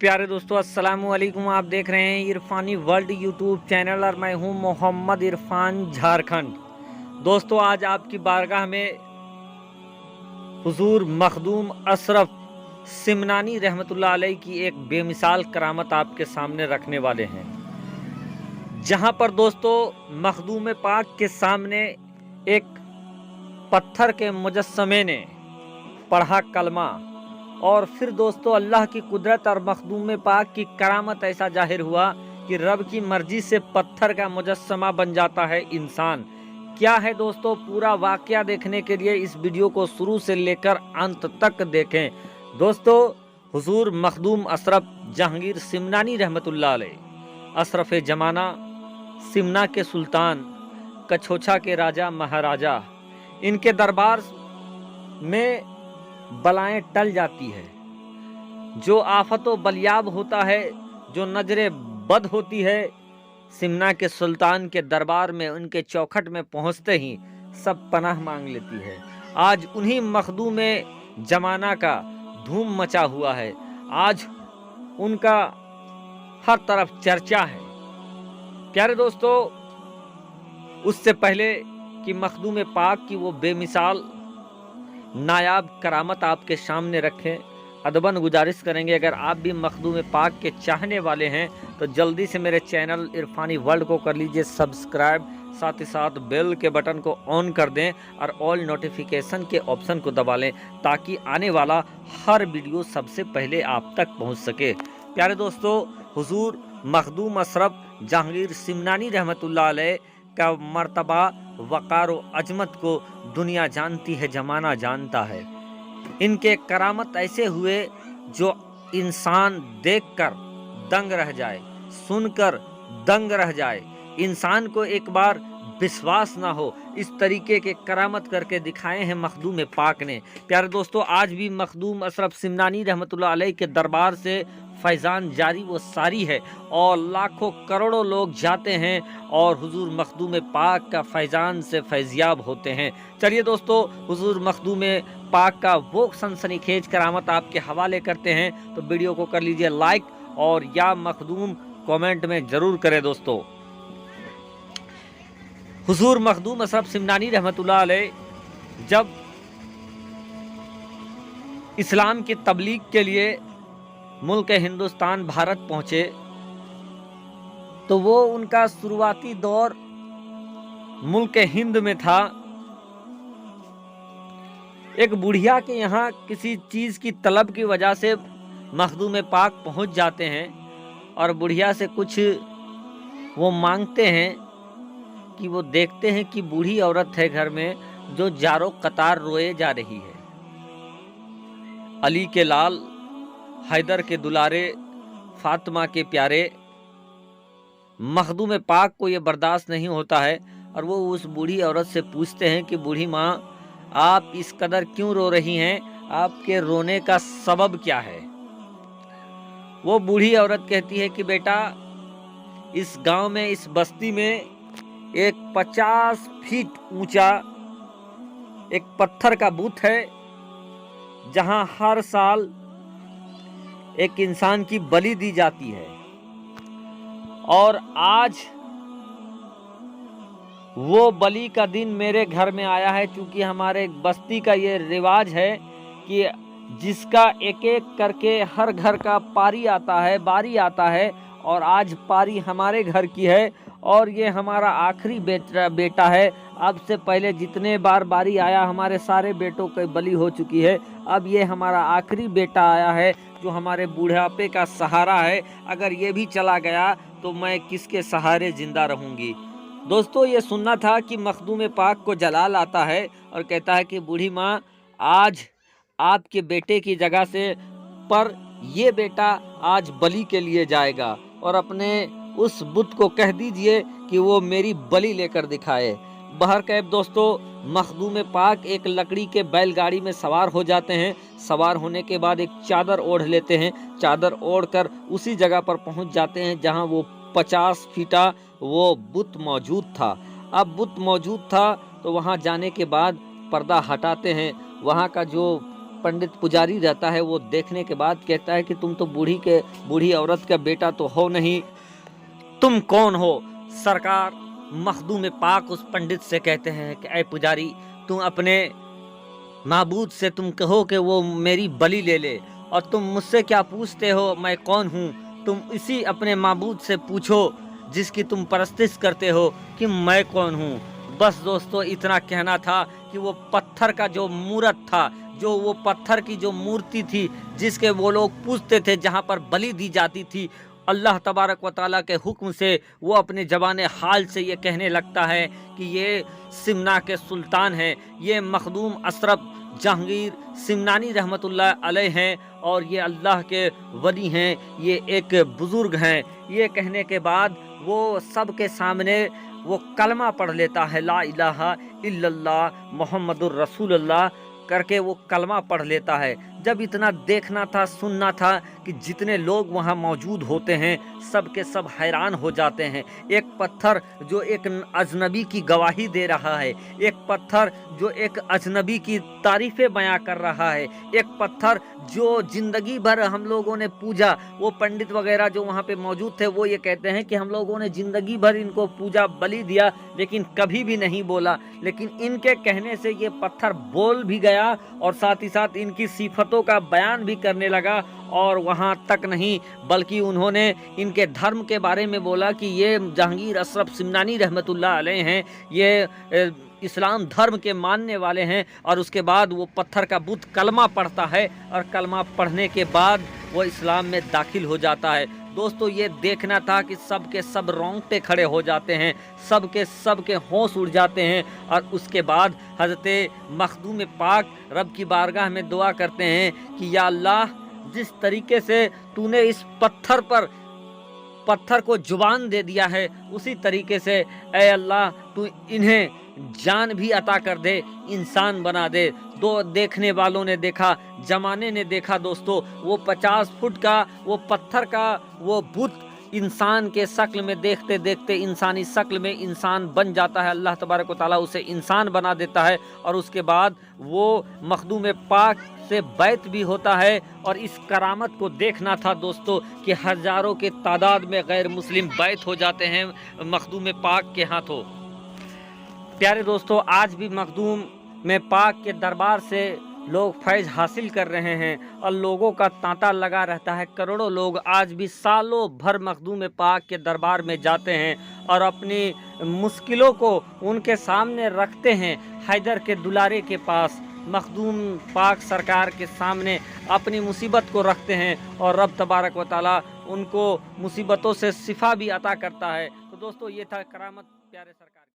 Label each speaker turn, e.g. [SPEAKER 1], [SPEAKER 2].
[SPEAKER 1] प्यारे दोस्तों अस्सलाम वालेकुम। आप देख रहे हैं इरफानी वर्ल्ड यूट्यूब चैनल और मैं हूं मोहम्मद इरफान झारखंड। दोस्तों आज आपकी बारगाह में हुजूर मखदूम अशरफ सिमनानी रहमतुल्लाह अलैह की एक बेमिसाल करामत आपके सामने रखने वाले हैं, जहां पर दोस्तों मखदूम पाक के सामने एक पत्थर के मुजस्समे ने पढ़ा कलमा और फिर दोस्तों अल्लाह की कुदरत और मखदूम पाक की करामत ऐसा जाहिर हुआ कि रब की मर्जी से पत्थर का मुजस्समा बन जाता है इंसान। क्या है दोस्तों, पूरा वाकया देखने के लिए इस वीडियो को शुरू से लेकर अंत तक देखें। दोस्तों हुजूर मखदूम अशरफ जहांगीर सिमनानी रहमतुल्लाह अलैह, अशरफ जमाना, सिमना के सुल्तान, कछोछा के राजा महाराजा, इनके दरबार में बलाएं टल जाती है। जो आफतो बलियाब होता है, जो नजरे बद होती है, सिमना के सुल्तान के दरबार में उनके चौखट में पहुंचते ही सब पनाह मांग लेती है। आज उन्हीं मखदूम जमाना का धूम मचा हुआ है, आज उनका हर तरफ चर्चा है। प्यारे दोस्तों, उससे पहले कि मखदूम पाक की वो बेमिसाल नायाब करामत आपके सामने रखें, अदबन गुजारिश करेंगे अगर आप भी मखदूम पाक के चाहने वाले हैं तो जल्दी से मेरे चैनल इरफानी वर्ल्ड को कर लीजिए सब्सक्राइब, साथ ही साथ बेल के बटन को ऑन कर दें और ऑल नोटिफिकेशन के ऑप्शन को दबा लें ताकि आने वाला हर वीडियो सबसे पहले आप तक पहुंच सके। प्यारे दोस्तों, हुजूर मखदूम अशरफ जहांगीर सिमनानी रहमतुल्लाह अलैह का मर्तबा वक़ार व अजमत को दुनिया जानती है, जमाना जानता है। इनके करामत ऐसे हुए जो इंसान देखकर दंग रह जाए, सुनकर दंग रह जाए, इंसान को एक बार विश्वास ना हो, इस तरीके के करामत करके दिखाए हैं मखदूम पाक ने। प्यारे दोस्तों, आज भी मखदूम अशरफ सिमनानी रहमतुल्लाह अलैह के दरबार से फैज़ान जारी वो सारी है और लाखों करोड़ों लोग जाते हैं और हुजूर मखदूम पाक का फैज़ान से फैज़याब होते हैं। चलिए दोस्तों, हुजूर मखदूम पाक का वो सनसनीखेज करामत आपके हवाले करते हैं, तो वीडियो को कर लीजिए लाइक और या मखदूम कमेंट में ज़रूर करें। दोस्तों हुजूर मखदूम अशरफ सिमनानी रहमतुल्लाह अलैह जब इस्लाम की तबलीग के लिए मुल्क हिंदुस्तान भारत पहुंचे तो वो उनका शुरुआती दौर मुल्क हिंद में था। एक बुढ़िया के यहाँ किसी चीज़ की तलब की वजह से मखदूम पाक पहुंच जाते हैं और बुढ़िया से कुछ वो मांगते हैं कि वो देखते हैं कि बूढ़ी औरत है घर में जो जारो कतार रोए जा रही है। अली के लाल, हैदर के दुलारे, फातिमा के प्यारे, मखदूम पाक को ये बर्दाश्त नहीं होता है और वो उस बूढ़ी औरत से पूछते हैं कि बूढ़ी माँ, आप इस कदर क्यों रो रही हैं, आपके रोने का सबब क्या है। वो बूढ़ी औरत कहती है कि बेटा, इस गांव में, इस बस्ती में एक 50 फीट ऊंचा एक पत्थर का बुत है जहां हर साल एक इंसान की बलि दी जाती है और आज वो बलि का दिन मेरे घर में आया है। चूंकि हमारे बस्ती का ये रिवाज है कि जिसका एक एक करके हर घर का पारी आता है, बारी आता है, और आज पारी हमारे घर की है और ये हमारा आखिरी बेटा है। अब से पहले जितने बार बारी आया हमारे सारे बेटों की बलि हो चुकी है, अब ये हमारा आखिरी बेटा आया है जो हमारे बुढ़ापे का सहारा है। अगर ये भी चला गया तो मैं किसके सहारे जिंदा रहूंगी। दोस्तों, ये सुनना था कि मखदूम पाक को जलाल आता है और कहता है कि बूढ़ी माँ, आज आपके बेटे की जगह से पर ये बेटा आज बलि के लिए जाएगा और अपने उस बुत को कह दीजिए कि वो मेरी बलि लेकर दिखाए। बहरकैफ दोस्तों, मखदूम पाक एक लकड़ी के बैलगाड़ी में सवार हो जाते हैं। सवार होने के बाद एक चादर ओढ़ लेते हैं। चादर ओढ़कर उसी जगह पर पहुंच जाते हैं जहां वो 50 फीटा वो बुत मौजूद था। अब बुत मौजूद था तो वहां जाने के बाद पर्दा हटाते हैं। वहां का जो पंडित पुजारी रहता है वो देखने के बाद कहता है कि तुम तो बूढ़ी औरत का बेटा तो हो नहीं, तुम कौन हो? सरकार मखदूम पाक उस पंडित से कहते हैं कि ऐ पुजारी, तुम अपने माबूद से तुम कहो कि वो मेरी बलि ले ले, और तुम मुझसे क्या पूछते हो मैं कौन हूँ? तुम इसी अपने माबूद से पूछो जिसकी तुम परस्तिश करते हो कि मैं कौन हूँ। बस दोस्तों इतना कहना था कि वो पत्थर का जो मूर्त था, जो वो पत्थर की जो मूर्ति थी जिसके वो लोग पूजते थे, जहाँ पर बलि दी जाती थी, अल्लाह तबारक व ताला के हुक्म से वो अपने ज़बान हाल से ये कहने लगता है कि ये सिमना के सुल्तान हैं, ये मखदूम अशरफ जहांगीर सिमनानी रहमतुल्लाह अलैह हैं, और ये अल्लाह के वली हैं, ये एक बुज़ुर्ग हैं। ये कहने के बाद वो सब के सामने वो कलमा पढ़ लेता है, ला इलाहा इल्लल्लाह मुहम्मदुर रसूलुल्लाह करके वो कलमा पढ़ लेता है। जब इतना देखना था, सुनना था कि जितने लोग वहाँ मौजूद होते हैं सब के सब हैरान हो जाते हैं। एक पत्थर जो एक अजनबी की गवाही दे रहा है, एक पत्थर जो एक अजनबी की तारीफ़ें बयां कर रहा है, एक पत्थर जो ज़िंदगी भर हम लोगों ने पूजा, वो पंडित वगैरह जो वहाँ पे मौजूद थे वो ये कहते हैं कि हम लोगों ने ज़िंदगी भर इनको पूजा बलि दिया लेकिन कभी भी नहीं बोला, लेकिन इनके कहने से ये पत्थर बोल भी गया और साथ ही साथ इनकी सिफतों का बयान भी करने लगा। और वहाँ तक नहीं बल्कि उन्होंने इनके धर्म के बारे में बोला कि ये जहांगीर अशरफ सिमनानी रहमतुल्लाह अलैह हैं, ये इस्लाम धर्म के मानने वाले हैं। और उसके बाद वो पत्थर का बुत कलमा पढ़ता है और कलमा पढ़ने के बाद वो इस्लाम में दाखिल हो जाता है। दोस्तों ये देखना था कि सब के सब रोंगटे खड़े हो जाते हैं, सब के होश उड़ जाते हैं। और उसके बाद हज़रत मखदूम पाक रब की बारगाह में दुआ करते हैं कि या अल्लाह, जिस तरीके से तूने इस पत्थर को जुबान दे दिया है, उसी तरीके से ऐ अल्लाह तू इन्हें जान भी अता कर दे, इंसान बना दे। दो देखने वालों ने देखा, जमाने ने देखा दोस्तों, वो 50 फुट का वो पत्थर का वो बुत इंसान के शक्ल में देखते देखते इंसानी शक्ल में इंसान बन जाता है। अल्लाह तबारक व तआला उसे इंसान बना देता है और उसके बाद वो मखदूम पाक से बैत भी होता है। और इस करामत को देखना था दोस्तों कि हज़ारों के तादाद में गैर मुस्लिम बैत हो जाते हैं मखदूम पाक के हाथों। प्यारे दोस्तों, आज भी मखदूम में पाक के दरबार से लोग फैज़ हासिल कर रहे हैं और लोगों का तांता लगा रहता है। करोड़ों लोग आज भी सालों भर मखदूम पाक के दरबार में जाते हैं और अपनी मुश्किलों को उनके सामने रखते हैं। हैदर के दुलारे के पास मखदूम पाक सरकार के सामने अपनी मुसीबत को रखते हैं और रब तबारक व तआला उनको मुसीबतों से शिफा भी अता करता है। तो दोस्तों ये था करामत प्यारे सरकार।